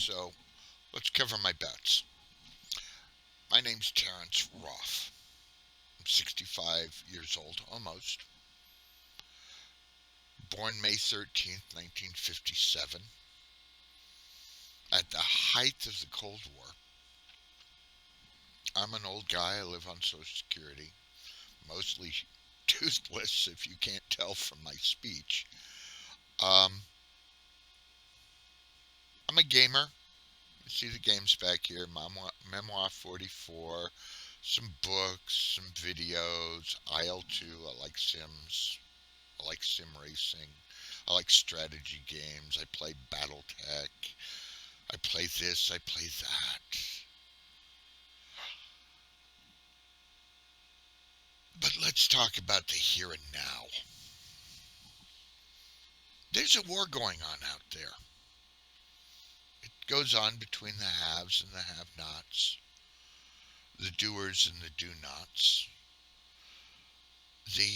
so let's cover my bets. My name's Terrence Roth. I'm 65 years old, almost. Born May 13th, 1957, at the height of the Cold War. I'm an old guy. I live on Social Security, mostly toothless, if you can't tell from my speech. Um, I'm a gamer. You see the games back here. Memoir 44, some books, some videos, IL2. I like Sims. I like sim racing. I like strategy games. I play Battletech. I play this. I play that. But let's talk about the here and now. There's a war going on out there. It goes on between the haves and the have-nots, the doers and the do-nots, the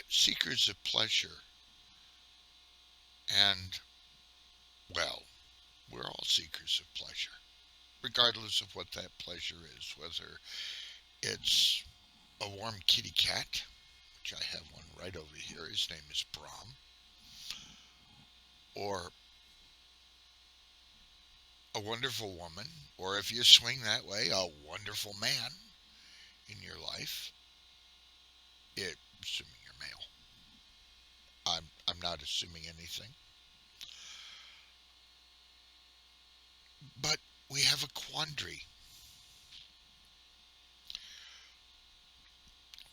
seekers of pleasure, and, well, we're all seekers of pleasure, regardless of what that pleasure is, whether it's a warm kitty cat, which I have one right over here. His name is Brahm. Or a wonderful woman, or if you swing that way, a wonderful man in your life. Assuming you're male. I'm not assuming anything. But we have a quandary.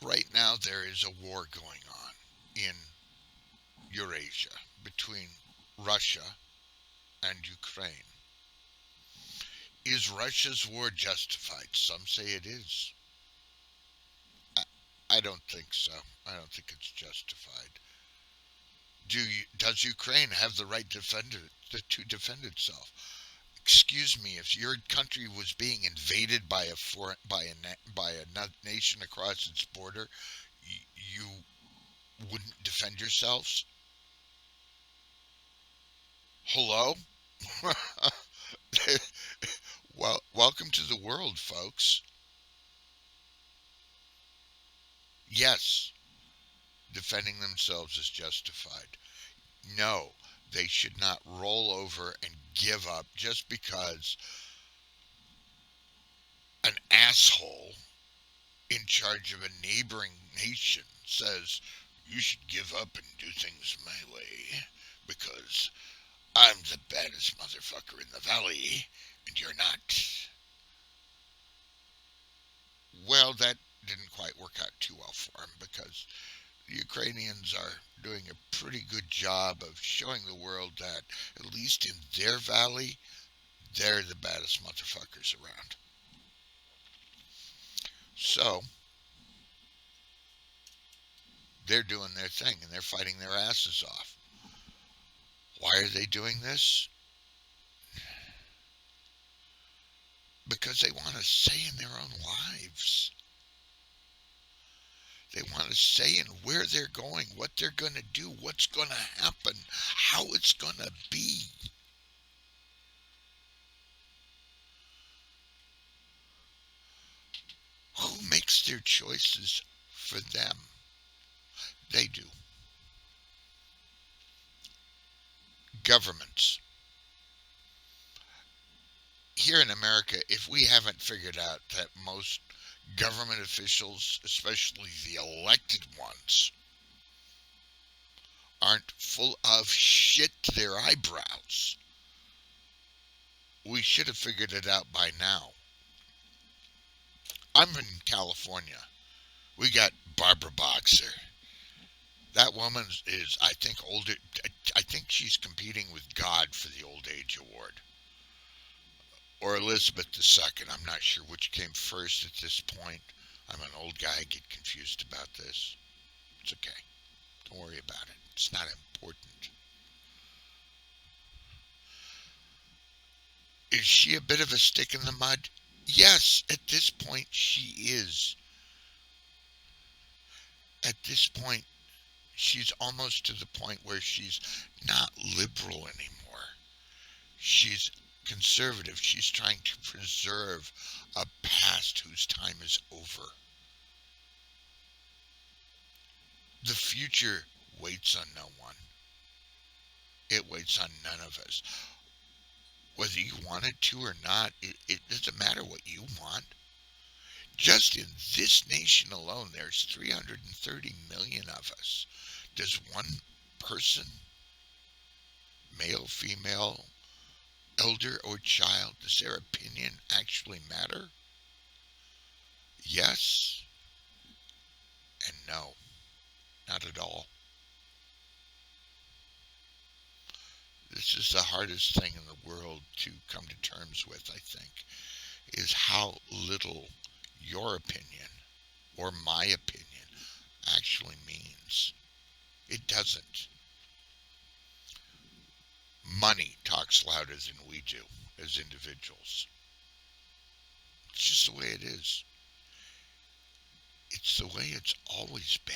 Right now, there is a war going on in Eurasia between Russia and Ukraine. Is Russia's war justified? Some say it is. I, I don't think so. I don't think it's justified. Does Ukraine have the right to defend itself? Excuse me, if your country was being invaded by a nation across its border, you wouldn't defend yourselves? Hello? Well, welcome to the world, folks. Yes, defending themselves is justified. No, they should not roll over and give up just because an asshole in charge of a neighboring nation says you should give up and do things my way because I'm the baddest motherfucker in the valley and you're not. Well, that didn't quite work out too well for him because the Ukrainians are doing a pretty good job of showing the world that, at least in their valley, they're the baddest motherfuckers around. So, they're doing their thing and they're fighting their asses off. Why are they doing this? Because they want a say in their own lives. They want a say in where they're going, what they're going to do, what's going to happen, how it's going to be. Who makes their choices for them? They do. Governments. Here in America, if we haven't figured out that most government officials, especially the elected ones, aren't full of shit to their eyebrows, we should have figured it out by now. I'm in California. We got Barbara Boxer. That woman is, I think, older. I think she's competing with God for the old age award. Or Elizabeth II. I'm not sure which came first at this point. I'm an old guy. I get confused about this. It's okay. Don't worry about it. It's not important. Is she a bit of a stick in the mud? Yes, at this point she is. At this point, she's almost to the point where she's not liberal anymore. She's conservative. She's trying to preserve a past whose time is over. The future waits on no one. It waits on none of us. Whether you want it to or not, it doesn't matter what you want. Just in this nation alone, there's 330 million of us. Does one person, male, female, elder, or child, does their opinion actually matter? Yes and no, not at all. This is the hardest thing in the world to come to terms with, I think, is how little your opinion or my opinion actually means. It doesn't. Money talks louder than we do as individuals. It's just the way it is. It's the way it's always been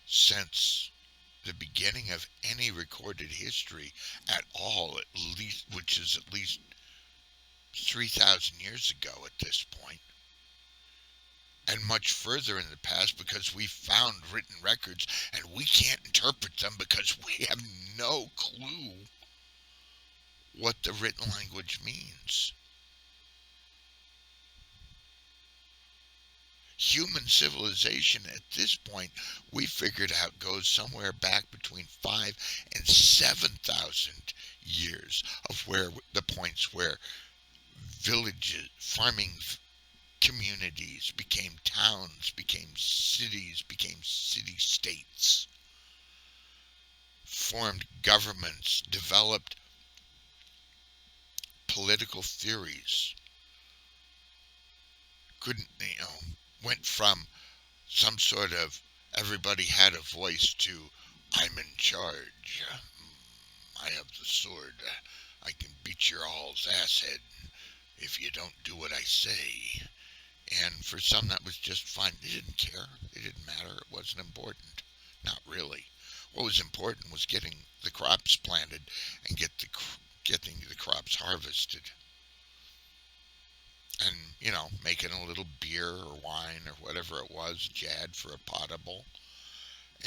since the beginning of any recorded history at all, at least, which is at least 3,000 years ago at this point, and much further in the past because we found written records and we can't interpret them because we have no clue what the written language means. Human civilization at this point, we figured out, goes somewhere back between 5,000 and 7,000 years of where the points where villages, farming communities became towns, became cities, became city states, formed governments, developed political theories, couldn't, went from some sort of everybody had a voice to I'm in charge. I have the sword. I can beat your all's ass head if you don't do what I say. And for some, that was just fine. They didn't care. It didn't matter. It wasn't important. Not really. What was important was getting the crops planted and getting the crops harvested. And, making a little beer or wine or whatever it was that you had for a potable.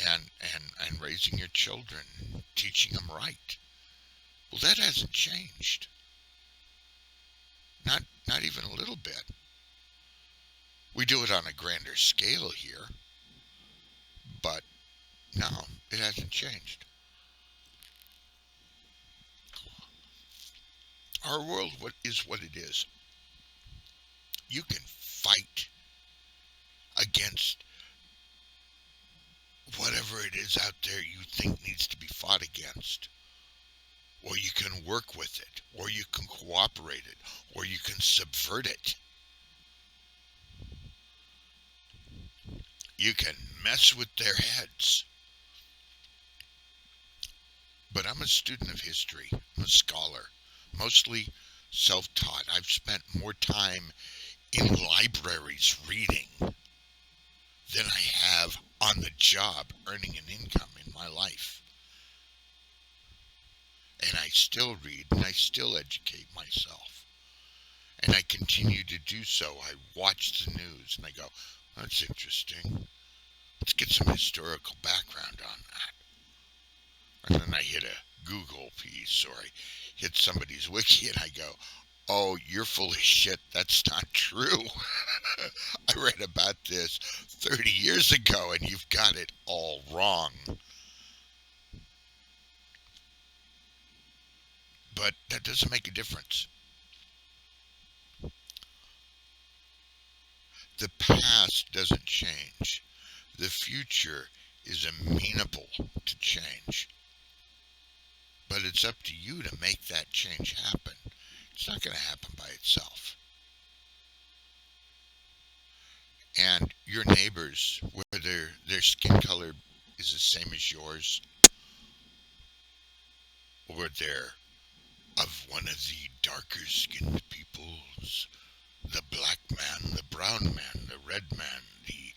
And raising your children, teaching them right. Well, that hasn't changed. Not even a little bit. We do it on a grander scale here, but no, it hasn't changed. Our world is what it is. You can fight against whatever it is out there you think needs to be fought against. Or you can work with it, or you can cooperate it, or you can subvert it. You can mess with their heads. But I'm a student of history. I'm a scholar, mostly self-taught. I've spent more time in libraries reading than I have on the job earning an income in my life. And I still read and I still educate myself. And I continue to do so. I watch the news and I go, that's interesting. Let's get some historical background on that. And then I hit a Google piece or I hit somebody's wiki and I go, oh, you're full of shit. That's not true. I read about this 30 years ago and you've got it all wrong. But that doesn't make a difference. The past doesn't change. The future is amenable to change. But it's up to you to make that change happen. It's not going to happen by itself. And your neighbors, whether their skin color is the same as yours, or they're of one of the darker skinned peoples, the black man, the brown man, the red man, the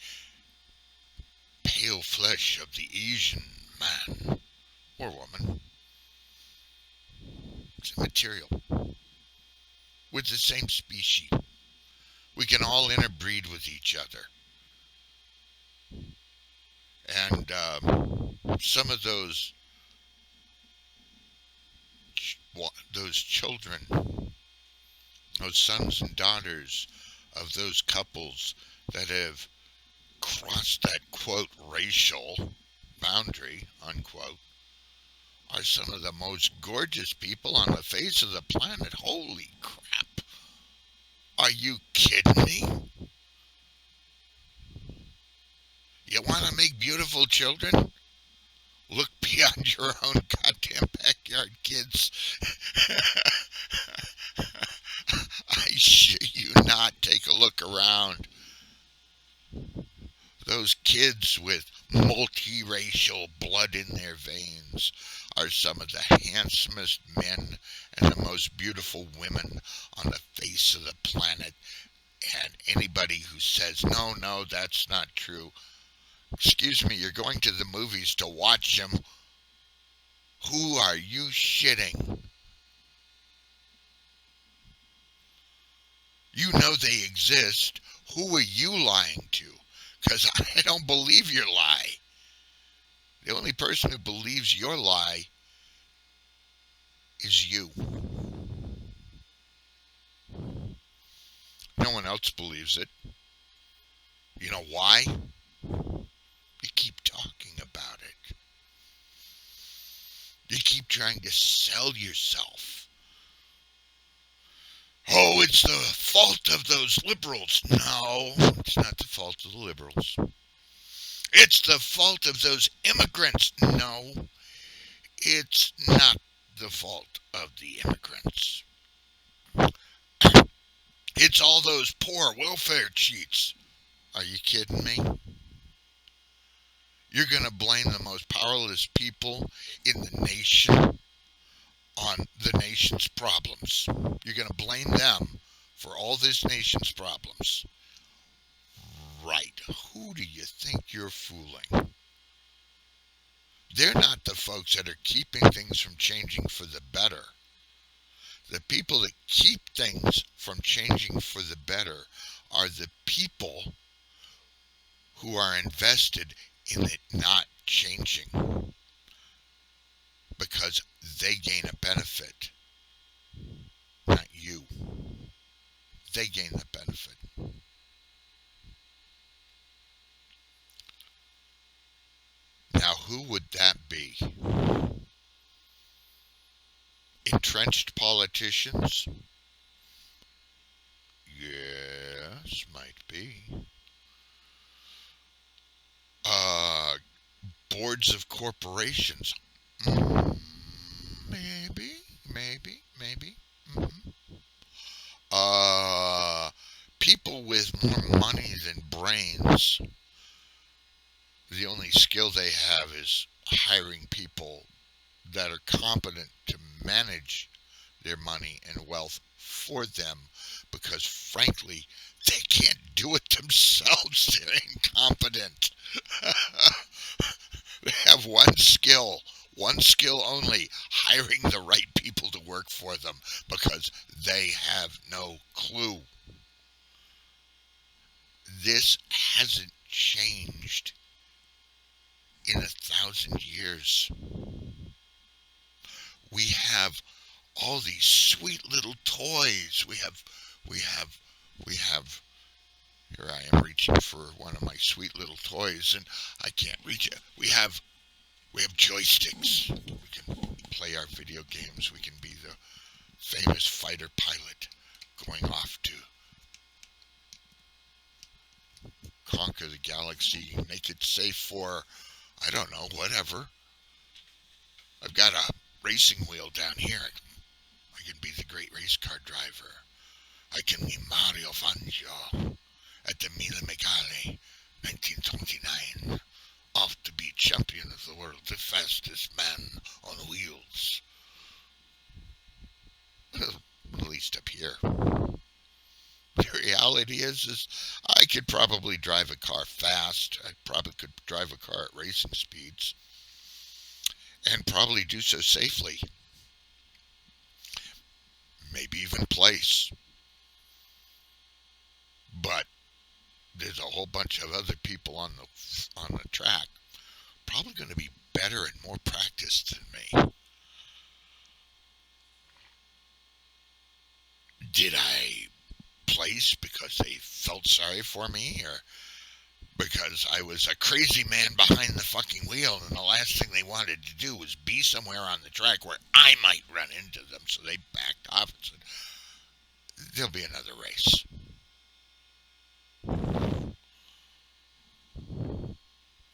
pale flesh of the Asian man or woman, material with the same species. We can all interbreed with each other. And some of those children, those sons and daughters of those couples that have crossed that quote racial boundary unquote are some of the most gorgeous people on the face of the planet. Holy crap. Are you kidding me? You want to make beautiful children? Look beyond your own goddamn backyard, kids. I shit you not. Take a look around. Those kids with multiracial blood in their veins are some of the handsomest men and the most beautiful women on the face of the planet. And anybody who says, no, no, that's not true. Excuse me, you're going to the movies to watch them. Who are you shitting? You know they exist. Who are you lying to? Because I don't believe your lie. The only person who believes your lie is you. No one else believes it. You know why? You keep talking about it. You keep trying to sell yourself. Oh, it's the fault of those liberals. No, it's not the fault of the liberals. It's the fault of those immigrants. No, it's not the fault of the immigrants. It's all those poor welfare cheats. Are you kidding me? You're going to blame the most powerless people in the nation on the nation's problems. You're going to blame them for all this nation's problems. Right. Who do you think you're fooling? They're not the folks that are keeping things from changing for the better. The people that keep things from changing for the better are the people who are invested in it not changing because they gain a benefit, not you. They gain the benefit. Now, who would that be? Entrenched politicians? Yes, might be. Boards of corporations? Maybe, maybe. Mm-hmm. People with more money than brains. The only skill they have is hiring people that are competent to manage their money and wealth for them because, frankly, they can't do it themselves. They're incompetent. They have one skill only, hiring the right people to work for them because they have no clue. This hasn't changed in 1,000 years. We have all these sweet little toys. We have, here I am reaching for one of my sweet little toys and I can't reach it. We have joysticks. We can play our video games. We can be the famous fighter pilot going off to conquer the galaxy, make it safe for, I don't know, whatever. I've got a racing wheel down here. I can be the great race car driver. I can be Mario Fangio at the Mille Megale 1929. Off to be champion of the world, the fastest man on wheels. At least up here. The reality is I could probably drive a car fast. I probably could drive a car at racing speeds. And probably do so safely. maybe even place. But there's a whole bunch of other people on the track, probably going to be better and more practiced than me. Did I place because they felt sorry for me, or because I was a crazy man behind the fucking wheel and the last thing they wanted to do was be somewhere on the track where I might run into them, so they backed off and said, there'll be another race.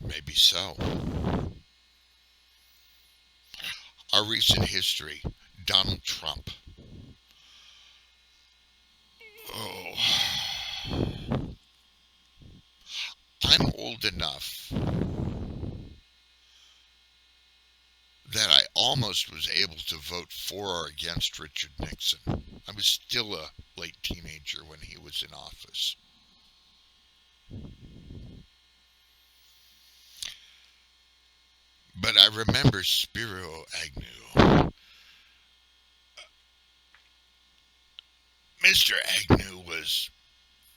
Maybe so. Our recent history, Donald Trump. Oh, I'm old enough that I almost was able to vote for or against Richard Nixon. I was still a late teenager when he was in office. But I remember Spiro Agnew. Mr. Agnew was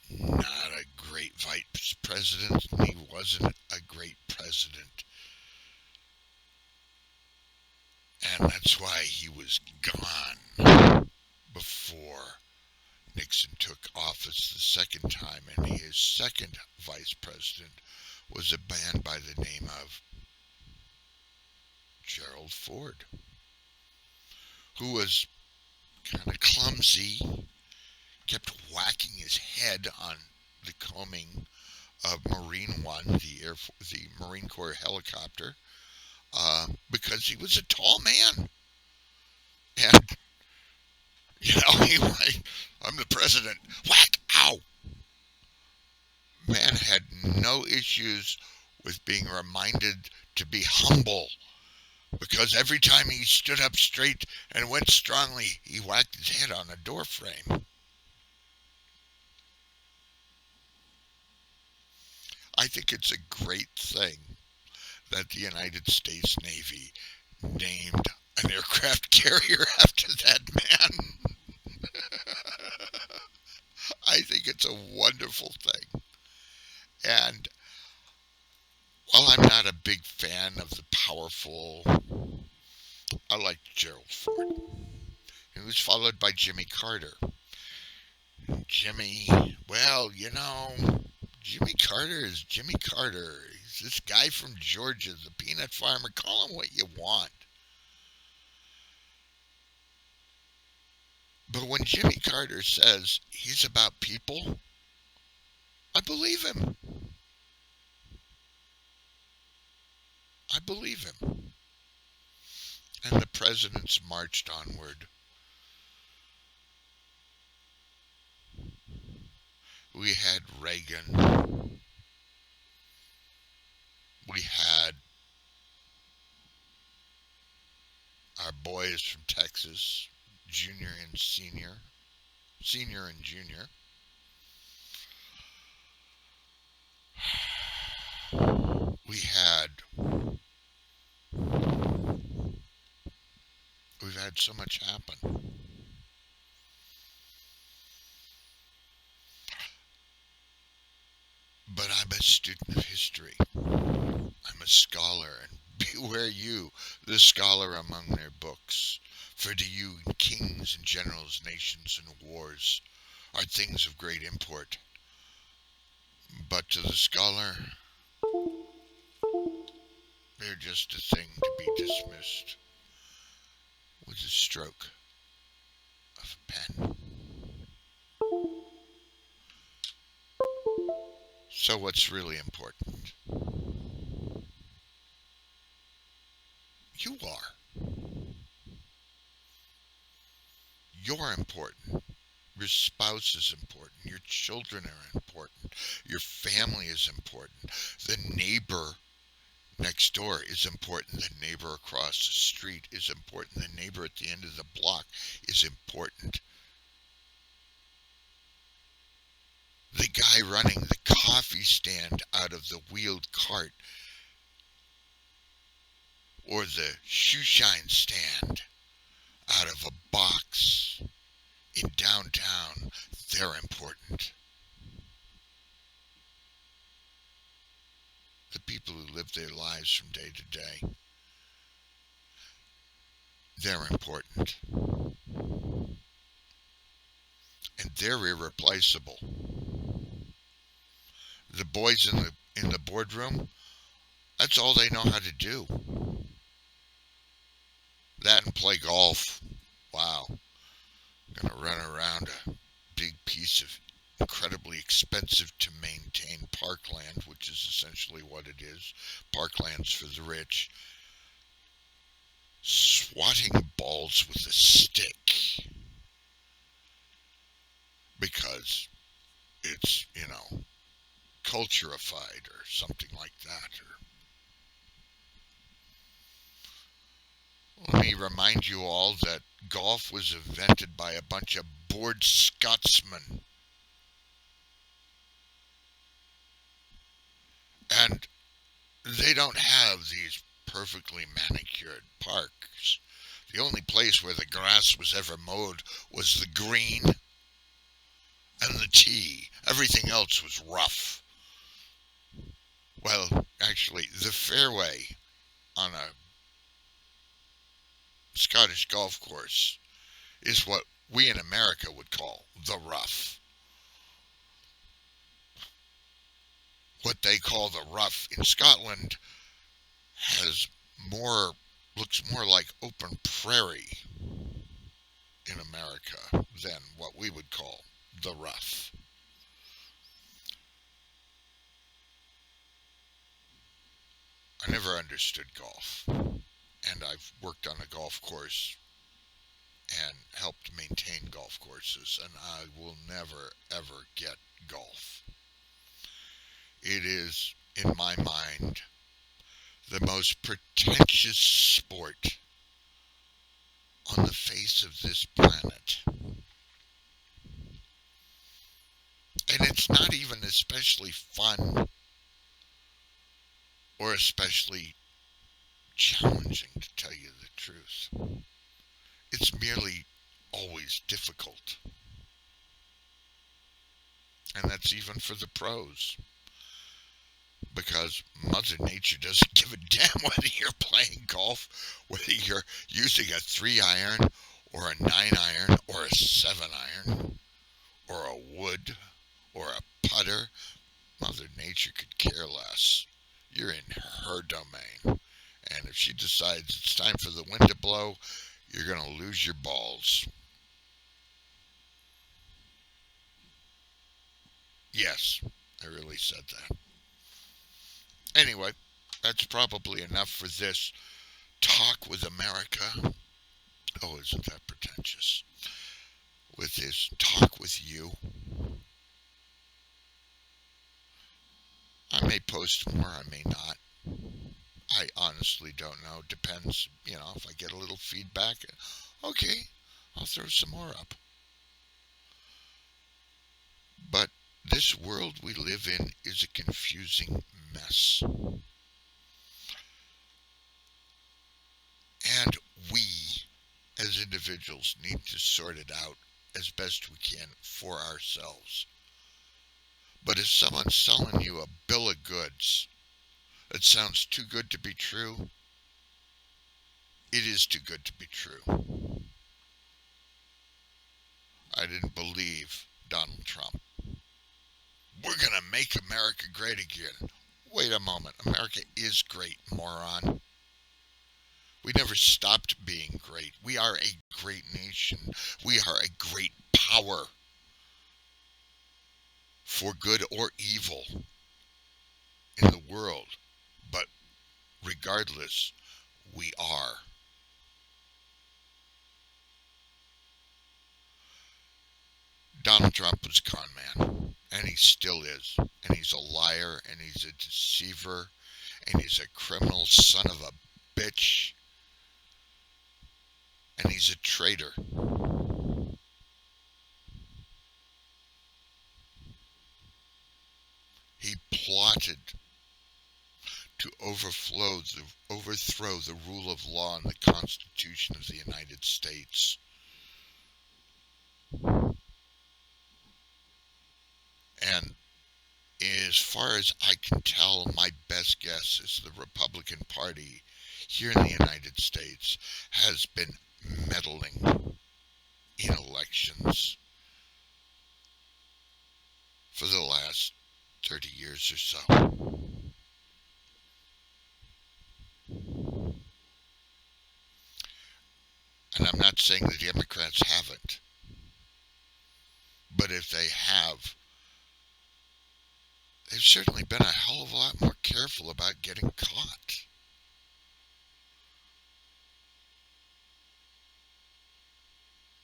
not a great vice president, and he wasn't a great president. And that's why he was gone before Nixon took office the second time. And his second vice president was a man by the name of Gerald Ford, who was kind of clumsy, kept whacking his head on the combing of Marine One, the Marine Corps helicopter, because he was a tall man. And, I'm the president. Whack! Ow! Man had no issues with being reminded to be humble, because every time he stood up straight and went strongly, he whacked his head on a door frame. I think it's a great thing that the United States Navy named an aircraft carrier after that man. I think it's a wonderful thing. And while I'm not a big fan of the powerful, I like Gerald Ford. He was followed by Jimmy Carter. Jimmy, well, Jimmy Carter is Jimmy Carter. He's this guy from Georgia, the peanut farmer. Call him what you want. But when Jimmy Carter says he's about people, I believe him. I believe him. And the presidents marched onward. We had Reagan. We had our boys from Texas, junior and senior, senior and junior. We've had so much happen. But I'm a student of history. I'm a scholar, and beware you, the scholar among their books. For to you, kings and generals, nations and wars are things of great import. But to the scholar, they're just a thing to be dismissed with a stroke of a pen. So what's really important? You are. You're important. Your spouse is important. Your children are important. Your family is important. The neighbor next door is important. The neighbor across the street is important. The neighbor at the end of the block is important. The guy running the coffee stand out of the wheeled cart, or the shoe shine stand out of a box, in downtown, they're important. The people who live their lives from day to day, they're important. And they're irreplaceable. The boys in the boardroom, that's all they know how to do. That and play golf. Wow. Gonna run around a big piece of incredibly expensive to maintain parkland, which is essentially what it is. Parkland's for the rich. Swatting balls with a stick because it's, culturified or something like that. Or let me remind you all that golf was invented by a bunch of bored Scotsmen. And they don't have these perfectly manicured parks. The only place where the grass was ever mowed was the green and the tee. Everything else was rough. Well, actually, the fairway on a Scottish golf course is what we in America would call the rough. What they call the rough in Scotland has looks more like open prairie in America than what we would call the rough. I never understood golf, and I've worked on a golf course and helped maintain golf courses, and I will never ever get golf. It is, in my mind, the most pretentious sport on the face of this planet. And it's not even especially fun or especially challenging, to tell you the truth. It's merely always difficult. And that's even for the pros. Because Mother Nature doesn't give a damn whether you're playing golf, whether you're using a 3-iron or a 9-iron or a 7-iron or a wood or a putter. Mother Nature could care less. You're in her domain. And if she decides it's time for the wind to blow, you're going to lose your balls. Yes, I really said that. Anyway, that's probably enough for this talk with America. Oh, isn't that pretentious? With this talk with you. I may post more, I may not. I honestly don't know. Depends, if I get a little feedback. Okay, I'll throw some more up. But this world we live in is a confusing mess. And we, as individuals, need to sort it out as best we can for ourselves. But if someone's selling you a bill of goods that sounds too good to be true, it is too good to be true. I didn't believe Donald Trump. We're going to make America great again. Wait a moment. America is great, moron. We never stopped being great. We are a great nation. We are a great power for good or evil in the world. But regardless, we are. Donald Trump was a con man, and he still is. And he's a liar, and he's a deceiver, and he's a criminal son of a bitch, and he's a traitor. He plotted to overthrow the rule of law and the Constitution of the United States. And as far as I can tell, my best guess is the Republican Party here in the United States has been meddling in elections for the last 30 years or so. And I'm not saying the Democrats haven't, but if they have, they've certainly been a hell of a lot more careful about getting caught.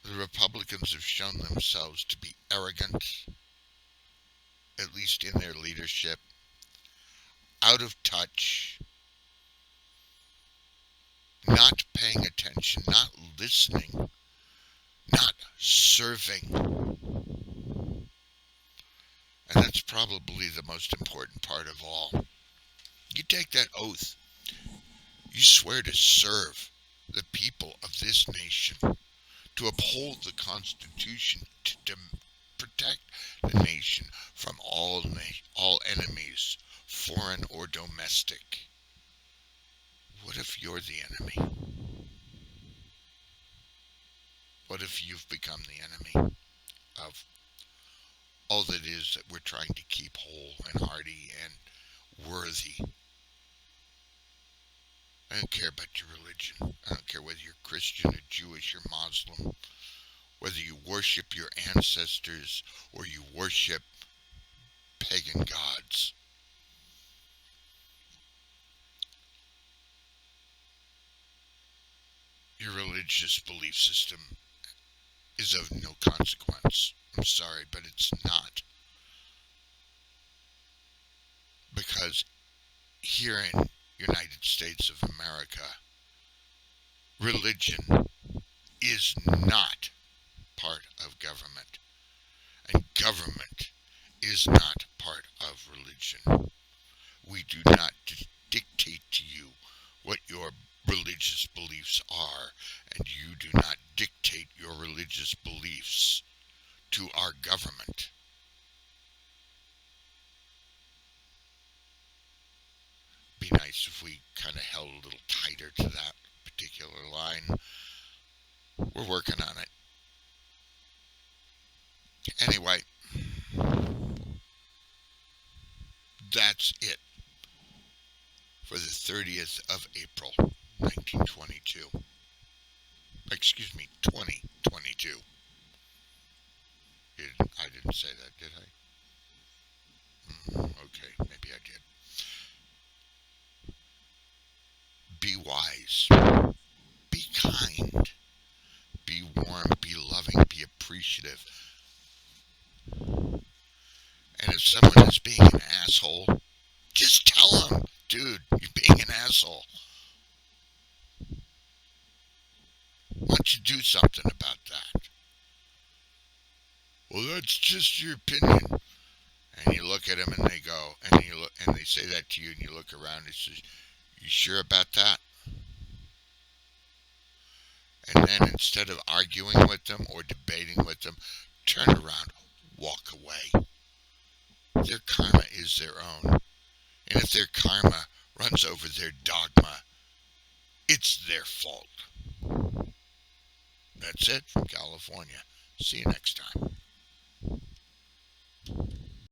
The Republicans have shown themselves to be arrogant, at least in their leadership, out of touch, not paying attention, not listening, not serving. And that's probably the most important part of all. You take that oath, you swear to serve the people of this nation, to uphold the Constitution, to protect the nation from all enemies, foreign or domestic. What if you're the enemy? What if you've become the enemy of all that is that we're trying to keep whole and hearty and worthy? I don't care about your religion. I don't care whether you're Christian or Jewish or Muslim, whether you worship your ancestors or you worship pagan gods. Your religious belief system is of no consequence. I'm sorry, but it's not. Because here in United States of America, religion is not part of government, and government is not part of religion. We do not dictate to you what your religious beliefs are, and you do not dictate your religious beliefs to our government. Be nice if we kind of held a little tighter to that particular line. We're working on it. Anyway, that's it for the 30th of April, 1922. Excuse me, 2022. I didn't say that, did I? Okay, maybe I did. Be wise. Be kind. Be warm. Be loving. Be appreciative. And if someone is being an asshole, just tell them, dude, you're being an asshole. Why don't you do something about that? Well, that's just your opinion. And you look at them and they go, and you look, and they say that to you, and you look around and say, "You sure about that?" And then instead of arguing with them or debating with them, turn around, walk away. Their karma is their own. And if their karma runs over their dogma, it's their fault. That's it from California. See you next time.